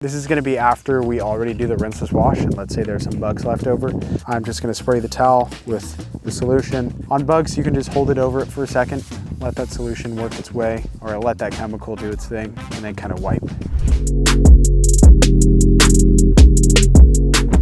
This is gonna be after we already do the rinseless wash, and let's say there's some bugs left over. I'm just gonna spray the towel with the solution. On bugs, you can just hold it over it for a second, let that solution work its way, or let that chemical do its thing, and then kind of wipe.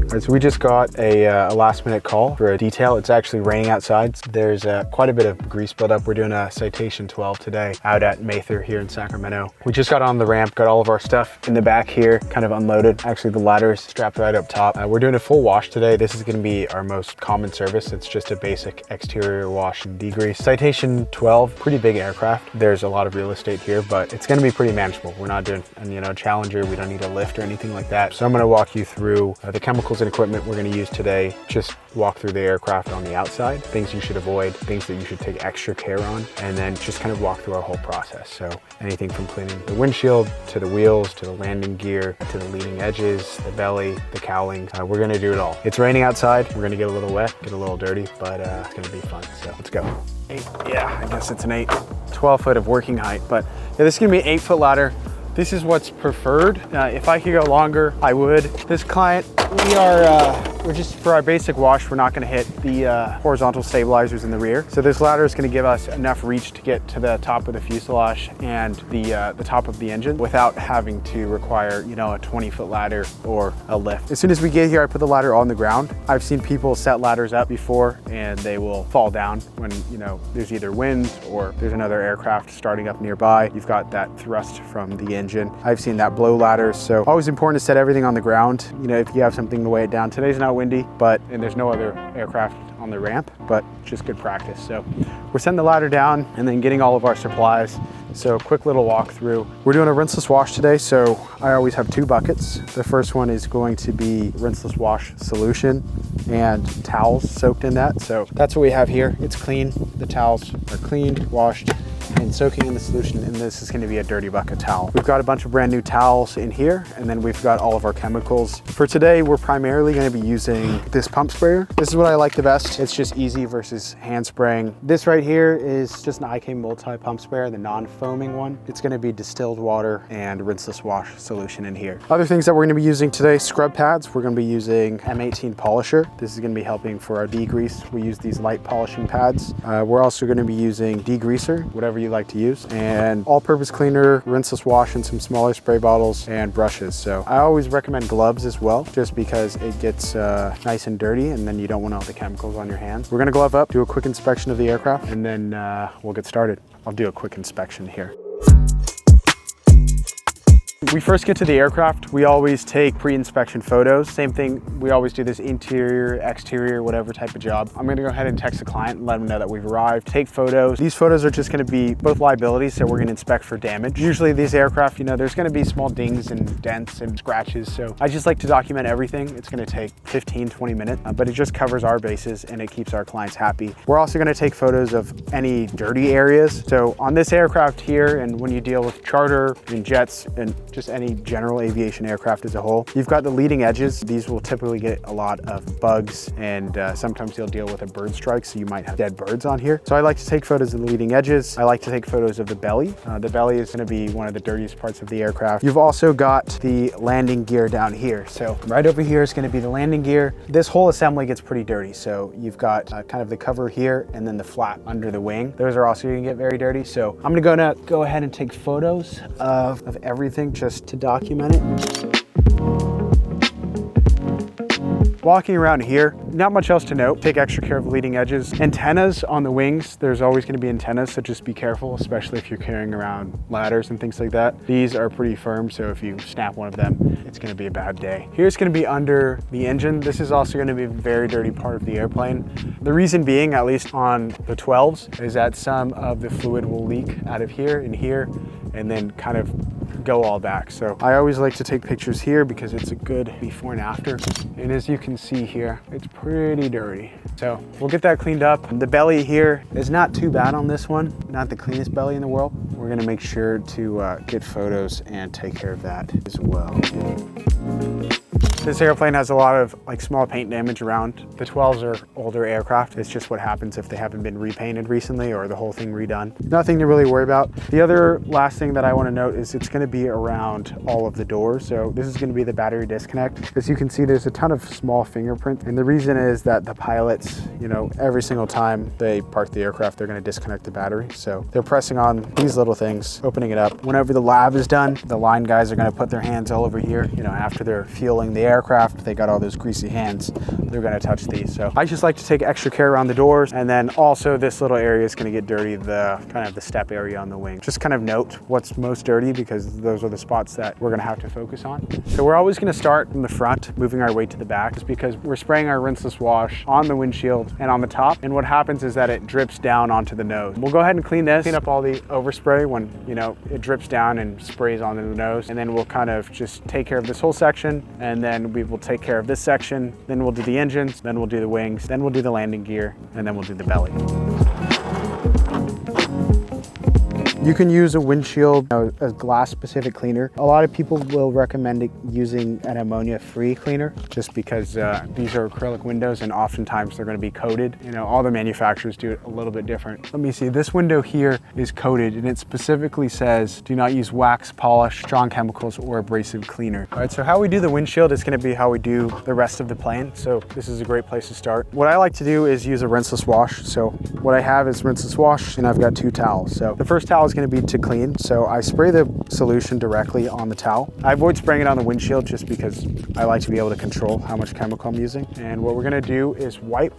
All right, so we just got a last minute call for a detail. It's actually raining outside. There's quite a bit of grease buildup. We're doing a Citation 12 today out at Mather here in Sacramento. We just got on the ramp, got all of our stuff in the back here, kind of unloaded. Actually, the ladder's strapped right up top. We're doing a full wash today. This is gonna be our most common service. It's just a basic exterior wash and degrease. Citation 12, pretty big aircraft. There's a lot of real estate here, but it's gonna be pretty manageable. We're not doing, Challenger. We don't need a lift or anything like that. So I'm gonna walk you through the chemicals and equipment we're going to use today. Just walk through the aircraft on the outside, things you should avoid, things that you should take extra care on, and then just kind of walk through our whole process. So anything from cleaning the windshield to the wheels, to the landing gear, to the leading edges, the belly, the cowling, we're going to do it all. It's raining outside. We're going to get a little wet, get a little dirty, but it's going to be fun. So let's go. I guess it's an 12 foot of working height, but yeah, this is going to be an 8-foot ladder. This is what's preferred. If I could go longer, I would. This client, we're just, for our basic wash, we're not gonna hit the horizontal stabilizers in the rear. So this ladder is gonna give us enough reach to get to the top of the fuselage and the top of the engine without having to require, a 20-foot ladder or a lift. As soon as we get here, I put the ladder on the ground. I've seen people set ladders up before and they will fall down when, there's either wind or there's another aircraft starting up nearby. You've got that thrust from the engine. I've seen that blow ladders. So always important to set everything on the ground. If you have something to weigh it down. Today's not windy, and there's no other aircraft on the ramp, but just good practice. So we're setting the ladder down and then getting all of our supplies. So quick little walkthrough. We're doing a rinseless wash today, so I always have 2 buckets. The first one is going to be rinseless wash solution and towels soaked in that. So that's what we have here. It's clean. The towels are cleaned, washed, and soaking in the solution, and this is going to be a dirty bucket towel. We've got a bunch of brand new towels in here, and then we've got all of our chemicals. For today, we're primarily going to be using this pump sprayer. This is what I like the best. It's just easy versus hand spraying. This right here is just an IK multi pump sprayer, the non-foaming one. It's going to be distilled water and rinseless wash solution in here. Other things that we're going to be using today, scrub pads. We're going to be using M18 polisher. This is going to be helping for our degrease. We use these light polishing pads. We're also going to be using degreaser, whatever you like to use, and all-purpose cleaner, rinseless wash, and some smaller spray bottles and brushes. So I always recommend gloves as well, just because it gets nice and dirty and then you don't want all the chemicals on your hands. We're gonna glove up, do a quick inspection of the aircraft, and then we'll get started. I'll do a quick inspection here. We first get to the aircraft, we always take pre-inspection photos. Same thing, we always do this interior, exterior, whatever type of job. I'm gonna go ahead and text the client and let them know that we've arrived, take photos. These photos are just gonna be both liabilities, so we're gonna inspect for damage. Usually these aircraft, there's gonna be small dings and dents and scratches, so I just like to document everything. It's gonna take 15, 20 minutes, but it just covers our bases and it keeps our clients happy. We're also gonna take photos of any dirty areas. So on this aircraft here, and when you deal with charter and jets and just any general aviation aircraft as a whole, you've got the leading edges. These will typically get a lot of bugs, and sometimes you'll deal with a bird strike, so you might have dead birds on here. So I like to take photos of the leading edges. I like to take photos of the belly. The belly is going to be one of the dirtiest parts of the aircraft. You've also got the landing gear down here. So right over here is going to be the landing gear. This whole assembly gets pretty dirty. So you've got kind of the cover here and then the flap under the wing. Those are also going to get very dirty. So I'm going to go ahead and take photos of everything just to document it. Walking around here, not much else to note. Take extra care of the leading edges. Antennas on the wings, there's always going to be antennas, so just be careful, especially if you're carrying around ladders and things like that. These are pretty firm, so if you snap one of them, it's going to be a bad day. Here's going to be under the engine. This is also going to be a very dirty part of the airplane. The reason being, at least on the 12s, is that some of the fluid will leak out of here and here, and then kind of go all back. So I always like to take pictures here because it's a good before and after. And as you can see here, it's pretty dirty. So we'll get that cleaned up. The belly here is not too bad on this one, not the cleanest belly in the world. We're gonna make sure to get photos and take care of that as well. This airplane has a lot of like small paint damage around. The 12s are older aircraft. It's just what happens if they haven't been repainted recently or the whole thing redone. Nothing to really worry about. The other last thing that I want to note is it's going to be around all of the doors. So this is going to be the battery disconnect. As you can see, there's a ton of small fingerprints. And the reason is that the pilots, you know, every single time they park the aircraft, they're going to disconnect the battery. So they're pressing on these little things, opening it up. Whenever the lab is done, the line guys are going to put their hands all over here. You know, after they're fueling the aircraft, they got all those greasy hands. They're going to touch these. So I just like to take extra care around the doors. And then also this little area is going to get dirty, the kind of the step area on the wing. Just kind of note what's most dirty because those are the spots that we're going to have to focus on. So we're always going to start from the front, moving our way to the back, just because we're spraying our rinseless wash on the windshield and on the top. And what happens is that it drips down onto the nose. We'll go ahead and clean this, clean up all the overspray when, you know, it drips down and sprays onto the nose. And then we'll kind of just take care of this whole section. And then we will take care of this section. Then we'll do the engines, then we'll do the wings, then we'll do the landing gear, and then we'll do the belly. You can use a windshield, a glass-specific cleaner. A lot of people will recommend using an ammonia-free cleaner just because these are acrylic windows and oftentimes they're going to be coated. You know, all the manufacturers do it a little bit different. Let me see, this window here is coated and it specifically says, do not use wax, polish, strong chemicals, or abrasive cleaner. All right, so how we do the windshield is going to be how we do the rest of the plane. So this is a great place to start. What I like to do is use a rinseless wash. So what I have is rinseless wash and I've got 2 towels. So the first towel is going to be to clean. So I spray the solution directly on the towel. I avoid spraying it on the windshield just because I like to be able to control how much chemical I'm using. And what we're going to do is wipe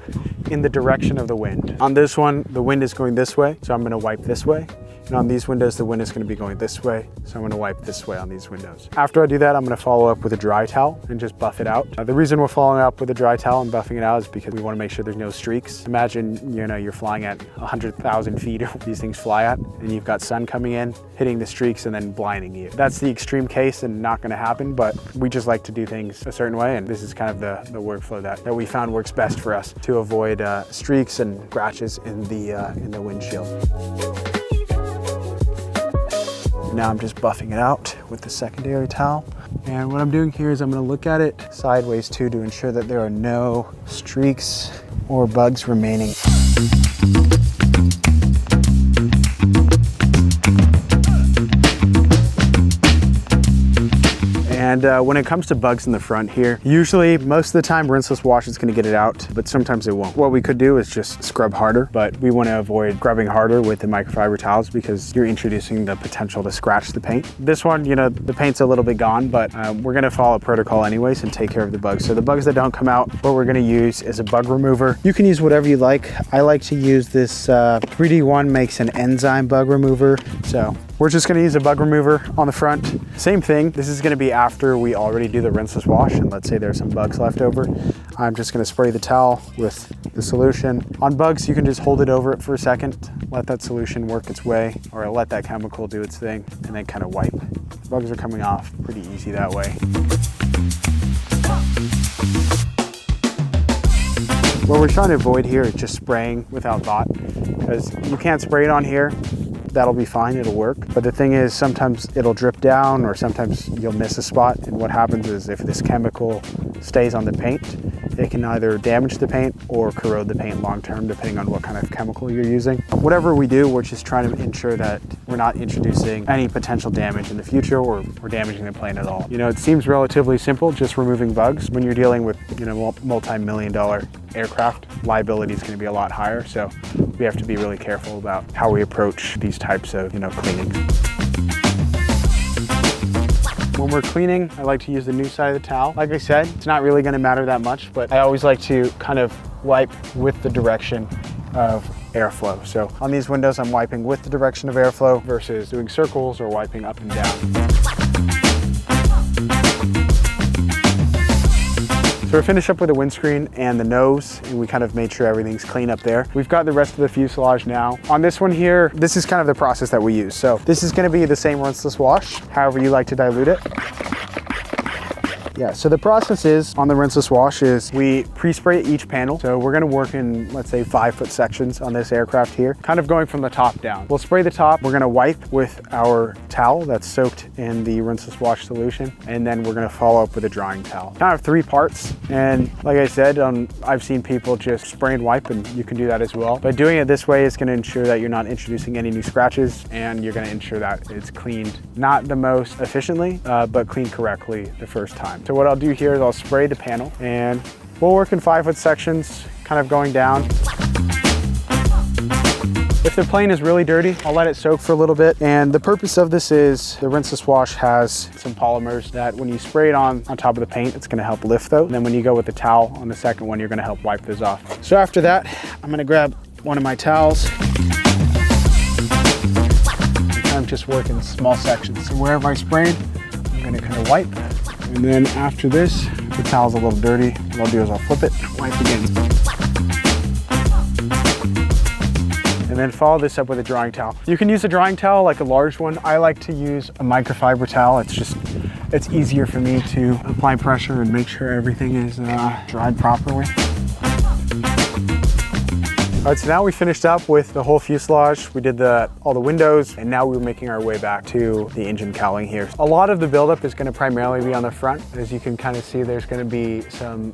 in the direction of the wind. On this one, the wind is going this way, so I'm going to wipe this way. And on these windows, the wind is going to be going this way, so I'm going to wipe this way on these windows. After I do that, I'm going to follow up with a dry towel and just buff it out. The reason we're following up with a dry towel and buffing it out is because we want to make sure there's no streaks. Imagine, you know, you're flying at 100,000 feet, these things fly at, and you've got sun coming in, hitting the streaks and then blinding you. That's the extreme case and not going to happen, but we just like to do things a certain way, and this is kind of the workflow that we found works best for us to avoid streaks and scratches in the windshield. Now I'm just buffing it out with the secondary towel. And what I'm doing here is I'm going to look at it sideways too to ensure that there are no streaks or bugs remaining. And when it comes to bugs in the front here, usually most of the time rinseless wash is going to get it out, but sometimes it won't. What we could do is just scrub harder, but we want to avoid scrubbing harder with the microfiber towels because you're introducing the potential to scratch the paint. This one, you know, the paint's a little bit gone, but we're going to follow protocol anyways and take care of the bugs. So the bugs that don't come out, what we're going to use is a bug remover. You can use whatever you like. I like to use this 3D1 makes an enzyme bug remover. So we're just going to use a bug remover on the front. Same thing. This is going to be after we already do the rinseless wash, and let's say there's some bugs left over. I'm just going to spray the towel with the solution. On bugs, you can just hold it over it for a second, let that solution work its way, or let that chemical do its thing, and then kind of wipe. Bugs are coming off pretty easy that way. What we're trying to avoid here is just spraying without thought, because you can't spray it on here. That'll be fine, it'll work. But the thing is, sometimes it'll drip down or sometimes you'll miss a spot. And what happens is if this chemical stays on the paint, it can either damage the paint or corrode the paint long-term, depending on what kind of chemical you're using. Whatever we do, we're just trying to ensure that we're not introducing any potential damage in the future or damaging the plane at all. You know, it seems relatively simple, just removing bugs. When you're dealing with, you know, multi-million-dollar aircraft, liability is going to be a lot higher. So we have to be really careful about how we approach these types of, you know, cleaning. When we're cleaning, I like to use the new side of the towel. Like I said, it's not really going to matter that much, but I always like to kind of wipe with the direction of airflow. So on these windows, I'm wiping with the direction of airflow versus doing circles or wiping up and down. So we're finished up with the windscreen and the nose, and we kind of made sure everything's clean up there. We've got the rest of the fuselage now. On this one here, this is kind of the process that we use. So this is going to be the same rinseless wash, however you like to dilute it. Yeah, so the process is on the rinseless wash is we pre-spray each panel. So we're gonna work in, let's say 5-foot sections on this aircraft here, kind of going from the top down. We'll spray the top, we're gonna wipe with our towel that's soaked in the rinseless wash solution, and then we're gonna follow up with a drying towel. Kind of 3 parts, and like I said, I've seen people just spray and wipe, and you can do that as well. But doing it this way is gonna ensure that you're not introducing any new scratches, and you're gonna ensure that it's cleaned, not the most efficiently, but cleaned correctly the first time. So what I'll do here is I'll spray the panel, and we'll work in 5-foot sections, kind of going down. If the plane is really dirty, I'll let it soak for a little bit. And the purpose of this is the rinseless wash has some polymers that when you spray it on top of the paint, it's gonna help lift those. And then when you go with the towel on the second one, you're gonna help wipe those off. So after that, I'm gonna grab one of my towels. I'm just working small sections. So wherever I sprayed, I'm gonna kind of wipe. And then after this, if the towel's a little dirty, what I'll do is I'll flip it, wipe again. And then follow this up with a drying towel. You can use a drying towel, like a large one. I like to use a microfiber towel. It's easier for me to apply pressure and make sure everything is dried properly. All right, so now we finished up with the whole fuselage. We did all the windows, and now we're making our way back to the engine cowling here. A lot of the buildup is gonna primarily be on the front. As you can kind of see, there's gonna be some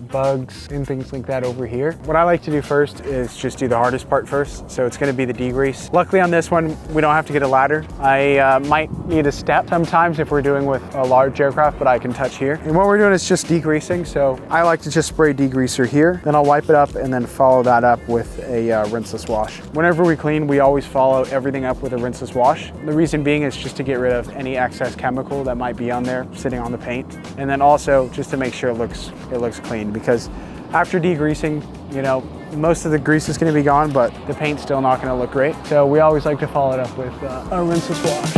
bugs and things like that over here. What I like to do first is just do the hardest part first. So it's gonna be the degrease. Luckily on this one, we don't have to get a ladder. I might need a step sometimes if we're doing with a large aircraft, but I can touch here. And what we're doing is just degreasing. So I like to just spray degreaser here, then I'll wipe it up and then follow that up with a rinseless wash. Whenever we clean, we always follow everything up with a rinseless wash. The reason being is just to get rid of any excess chemical that might be on there sitting on the paint. And then also just to make sure it looks clean, because after degreasing, you know, most of the grease is gonna be gone, but the paint's still not gonna look great. So we always like to follow it up with a rinseless wash.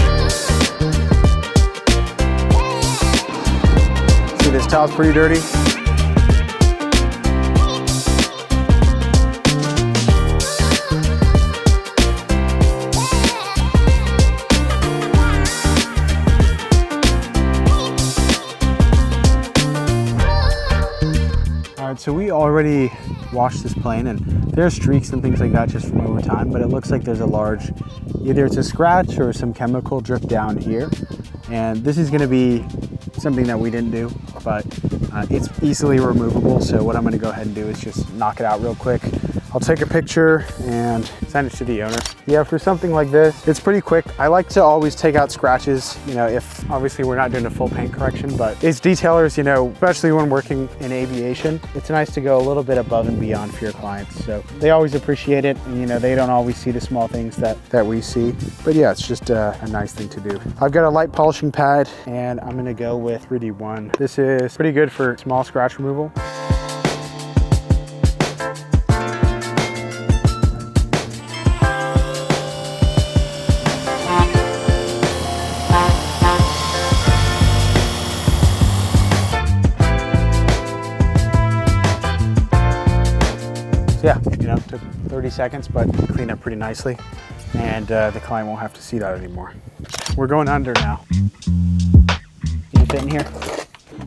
See, this towel's pretty dirty. So we already washed this plane, and there are streaks and things like that just from over time, but it looks like there's a large, either it's a scratch or some chemical drip down here. And this is gonna be something that we didn't do, but it's easily removable. So what I'm gonna go ahead and do is just knock it out real quick. I'll take a picture and send it to the owner. Yeah, for something like this, it's pretty quick. I like to always take out scratches, you know, if obviously we're not doing a full paint correction, but as detailers, you know, especially when working in aviation, it's nice to go a little bit above and beyond for your clients. So they always appreciate it. And, you know, they don't always see the small things that we see. But yeah, it's just a nice thing to do. I've got a light polishing pad, and I'm gonna go with 3D1. This is pretty good for small scratch removal. Yeah, you know, took 30 seconds, but cleaned up pretty nicely. And the client won't have to see that anymore. We're going under now. Can you fit in here?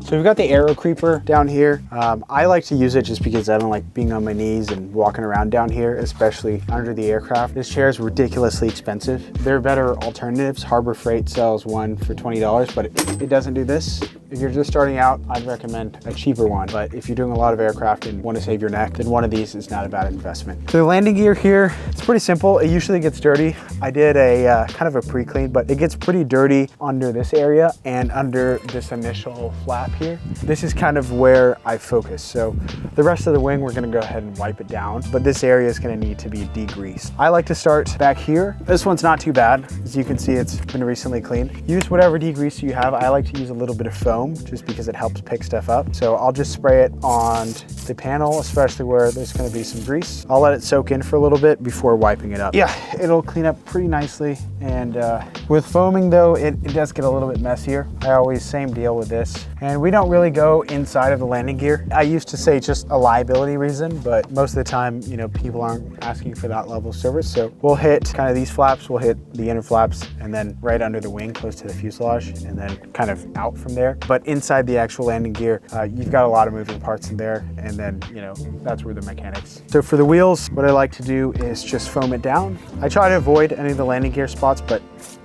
So we've got the aero creeper down here. I like to use it just because I don't like being on my knees and walking around down here, especially under the aircraft. This chair is ridiculously expensive. There are better alternatives. Harbor Freight sells one for $20, but it doesn't do this. If you're just starting out, I'd recommend a cheaper one. But if you're doing a lot of aircraft and want to save your neck, then one of these is not a bad investment. So the landing gear here, it's pretty simple. It usually gets dirty. I did a kind of a pre-clean, but it gets pretty dirty under this area and under this initial flap here. This is kind of where I focus. So the rest of the wing, we're gonna go ahead and wipe it down, but this area is gonna need to be degreased. I like to start back here. This one's not too bad. As you can see, it's been recently cleaned. Use whatever degreaser you have. I like to use a little bit of foam just because it helps pick stuff up. So I'll just spray it on the panel, especially where there's gonna be some grease. I'll let it soak in for a little bit before wiping it up. Yeah, it'll clean up pretty nicely. And with foaming though, it does get a little bit messier. I always same deal with this. And we don't really go inside of the landing gear. I used to say just a liability reason, but most of the time, you know, people aren't asking for that level of service. So we'll hit kind of these flaps, we'll hit the inner flaps, and then right under the wing, close to the fuselage, and then kind of out from there. but inside the actual landing gear, you've got a lot of moving parts in there, and then, you know, that's where the mechanics. So for the wheels, what I like to do is just foam it down. I try to avoid any of the landing gear spots, but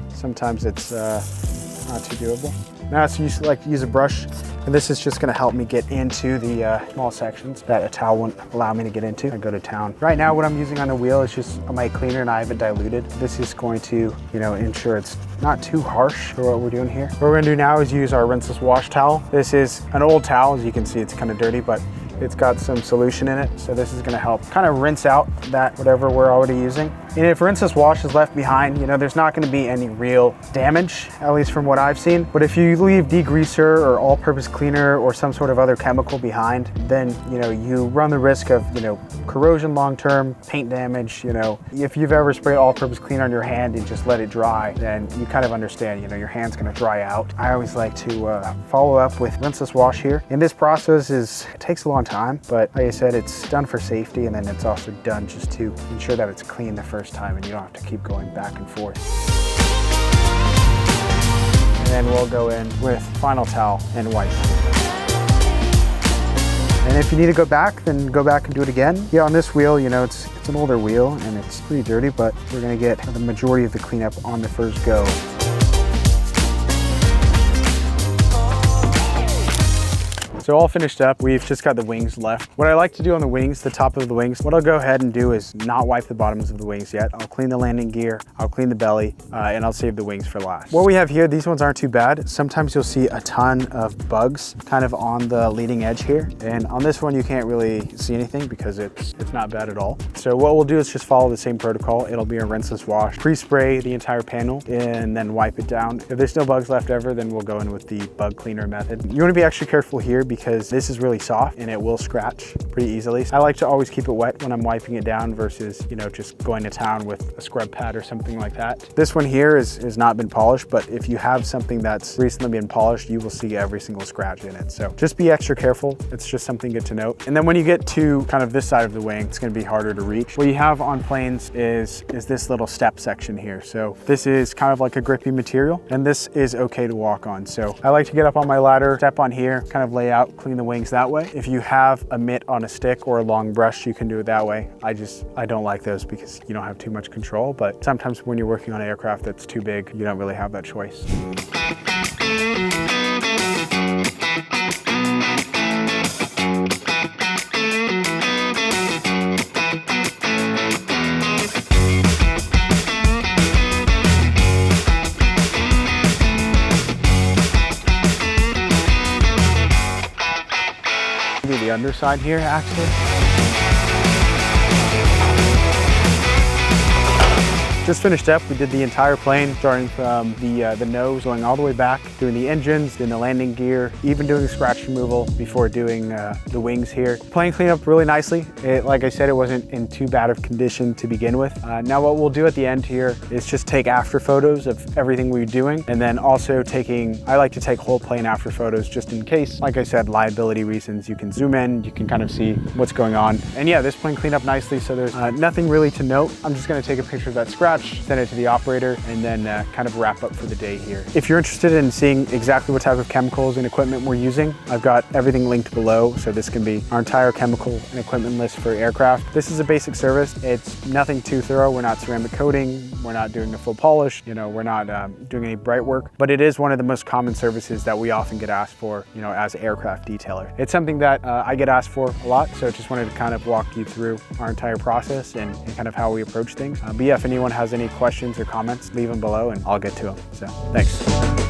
sometimes it's not too doable. Now I like to use a brush, and this is just gonna help me get into the small sections that a towel won't allow me to get into. I go to town. Right now what I'm using on the wheel is just my cleaner, and I have it diluted. This is going to, you know, ensure it's not too harsh for what we're doing here. What we're gonna do now is use our rinseless wash towel. This is an old towel. As you can see, it's kind of dirty, but it's got some solution in it. So this is gonna help kind of rinse out that whatever we're already using. And if rinseless wash is left behind, you know, there's not gonna be any real damage, at least from what I've seen. But if you leave degreaser or all-purpose cleaner or some sort of other chemical behind, then, you know, you run the risk of, you know, corrosion long-term, paint damage, you know. If you've ever sprayed all-purpose cleaner on your hand and just let it dry, then you kind of understand, you know, your hand's gonna dry out. I always like to follow up with rinseless wash here. And this process it takes a long time, but like I said, it's done for safety, and then it's also done just to ensure that it's clean the first time and you don't have to keep going back and forth. And then we'll go in with final towel and wipe. And if you need to go back, then go back and do it again. Yeah, on this wheel, you know, it's an older wheel and it's pretty dirty, but we're gonna get the majority of the cleanup on the first go. So all finished up, we've just got the wings left. What I like to do on the wings, the top of the wings, what I'll go ahead and do is not wipe the bottoms of the wings yet. I'll clean the landing gear, I'll clean the belly, and I'll save the wings for last. What we have here, these ones aren't too bad. Sometimes you'll see a ton of bugs kind of on the leading edge here. And on this one, you can't really see anything because it's not bad at all. So what we'll do is just follow the same protocol. It'll be a rinseless wash, pre-spray the entire panel, and then wipe it down. If there's still bugs left over, then we'll go in with the bug cleaner method. You wanna be extra careful here because this is really soft and it will scratch pretty easily. I like to always keep it wet when I'm wiping it down versus, you know, just going to town with a scrub pad or something like that. This one here has not been polished, but if you have something that's recently been polished, you will see every single scratch in it. So just be extra careful. It's just something good to note. And then when you get to kind of this side of the wing, it's gonna be harder to reach. What you have on planes is this little step section here. So this is kind of like a grippy material, and this is okay to walk on. So I like to get up on my ladder, step on here, kind of lay out, clean the wings that way. If you have a mitt on a stick or a long brush, you can do it that way. I don't like those because you don't have too much control, but sometimes when you're working on an aircraft that's too big, you don't really have that choice. The underside here actually. Just finished up, we did the entire plane, starting from the nose, going all the way back, doing the engines, doing the landing gear, even doing scratch removal before doing the wings here. Plane cleaned up really nicely. Like I said, it wasn't in too bad of condition to begin with. Now what we'll do at the end here is just take after photos of everything we're doing, and then also I like to take whole plane after photos just in case, like I said, liability reasons. You can zoom in, you can kind of see what's going on. And yeah, this plane cleaned up nicely, so there's nothing really to note. I'm just gonna take a picture of that scratch, send it to the operator, and then kind of wrap up for the day here. If you're interested in seeing exactly what type of chemicals and equipment we're using, I've got everything linked below. So this can be our entire chemical and equipment list for aircraft. This is a basic service. It's nothing too thorough. We're not ceramic coating. We're not doing a full polish. You know, we're not doing any bright work, but it is one of the most common services that we often get asked for, you know, as an aircraft detailer. It's something that I get asked for a lot. So just wanted to kind of walk you through our entire process and kind of how we approach things. But yeah, if anyone has any questions or comments, leave them below and I'll get to them. So thanks.